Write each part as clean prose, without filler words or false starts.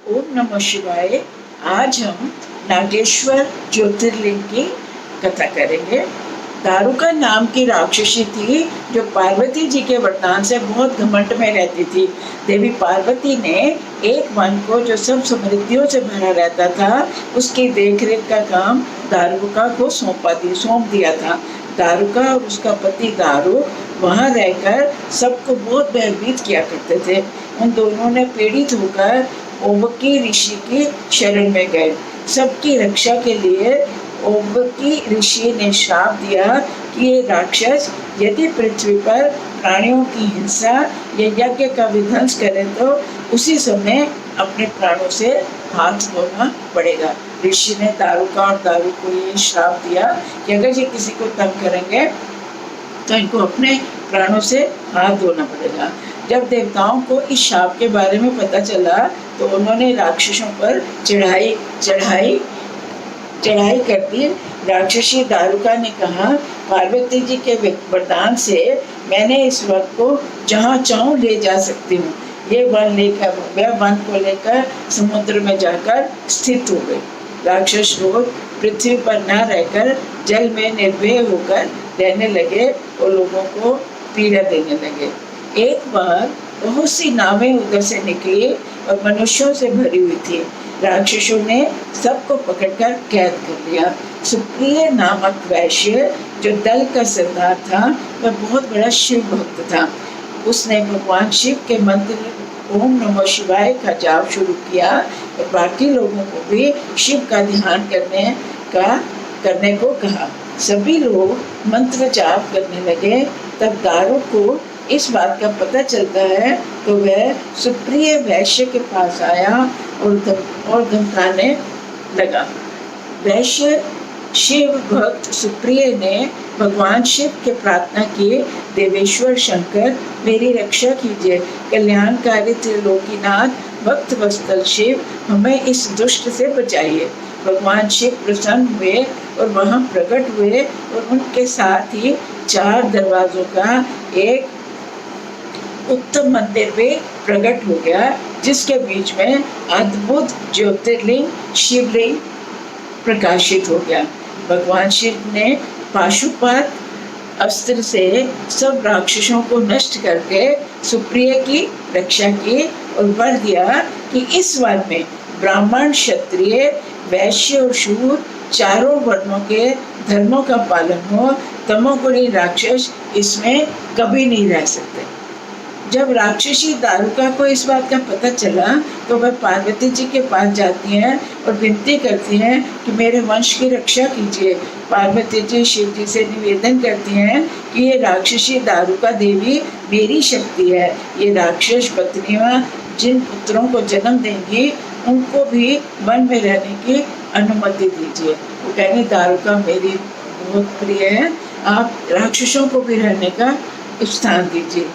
ओम नमः शिवाय। आज हम नागेश्वर ज्योतिर्लिंग की कथा करेंगे। दारुका नाम की राक्षसी थी जो पार्वती जी के वरदान से बहुत घमंड में रहती थी। देवी पार्वती ने एक वन को जो सब समृद्धियों से भरा रहता था उसकी देखरेख का काम दारुका को सौंप दिया था। दारुका और उसका पति दारू वहाँ रहकर सबको बहुत भयभीत किया करते थे। उन दोनों ने पीड़ित होकर ओबकी ऋषि की शरण में गए। सबकी रक्षा के लिए ओबकी ऋषि ने श्राप दिया कि ये राक्षस यदि पृथ्वी पर प्राणियों की हिंसा या यज्ञ का विध्वंस करे तो उसी समय अपने प्राणों से हाथ धोना पड़ेगा। ऋषि ने दारुका और दारू को ये श्राप दिया कि अगर ये किसी को तंग करेंगे तो इनको अपने प्राणों से हाथ धोना पड़ेगा। जब देवताओं को इस शाप के बारे में पता चला तो उन्होंने राक्षसों पर चढ़ाई कर दी। राक्षसी दारुका ने कहा, पार्वती जी के वरदान से मैंने इस वन को जहाँ चाहूँ ले जा सकती हूँ। वह वन को लेकर समुद्र में जाकर स्थित हो गई। राक्षस लोग पृथ्वी पर न रहकर जल में निर्भय होकर रहने लगे और लोगों को पीड़ा देने लगे। एक बार बहुत सी नावें उधर से निकली और मनुष्यों से भरी हुई थी। राक्षसों ने सबको पकड़कर कैद कर लिया। सुप्रिय नामक वैश्य जो दल का सरदार था वह बहुत बड़ा शिव भक्त था। उसने भगवान शिव के मंत्र ओम नमः शिवाय का जाप शुरू किया और बाकी लोगों को भी शिव का ध्यान करने को कहा। सभी लोग मंत्र जाप करने लगे। तब दारू को इस बात का पता चलता है तो वह सुप्रिय वैश्य के पास आया और धमकाने लगा। वैश्य शिव भक्त सुप्रिय ने भगवान शिव के प्रार्थना की, देवेश्वर शंकर मेरी रक्षा कीजिए, कल्याणकारी त्रिलोकीनाथ भक्त वत्सल शिव हमें इस दुष्ट से बचाइए। भगवान शिव प्रसन्न हुए और वहाँ प्रकट हुए और उनके साथ ही 4 दरवाजों का एक उत्तम मंदिर भी प्रकट हो गया, जिसके बीच में अद्भुत ज्योतिर्लिंग शिवलिंग प्रकाशित हो गया। भगवान शिव ने पाशुपत अस्त्र से सब राक्षसों को नष्ट करके सुप्रिय की रक्षा की और वर दिया कि इस वन में ब्राह्मण, क्षत्रिय, वैश्य और शूद्र चारों वर्णों के धर्मों का पालन हो। तमोगुणी राक्षस इसमें कभी नहीं रह सकते। जब राक्षसी दारुका को इस बात का पता चला तो वह पार्वती जी के पास जाती हैं और विनती करती हैं कि मेरे वंश की रक्षा कीजिए। पार्वती जी शिव जी से निवेदन करती हैं कि ये राक्षसी दारुका देवी मेरी शक्ति है। ये राक्षस पत्नियां जिन पुत्रों को जन्म देंगी उनको भी वन में रहने की अनुमति दीजिए। वो कहने दारुका मेरी बहुत प्रिय है, आप राक्षसों को भी रहने का स्थान दीजिए।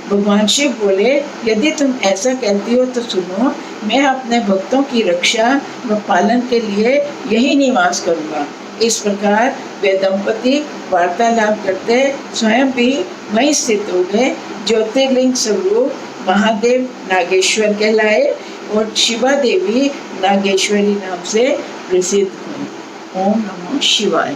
भगवान शिव बोले, यदि तुम ऐसा कहती हो तो सुनो, मैं अपने भक्तों की रक्षा व पालन के लिए यही निवास करूँगा। इस प्रकार वे दंपति वार्तालाप करते स्वयं भी वहीं स्थित हो गए। ज्योतिर्लिंग स्वरूप महादेव नागेश्वर कहलाए और शिवा देवी नागेश्वरी नाम से प्रसिद्ध हुई। ओम नमः शिवाय।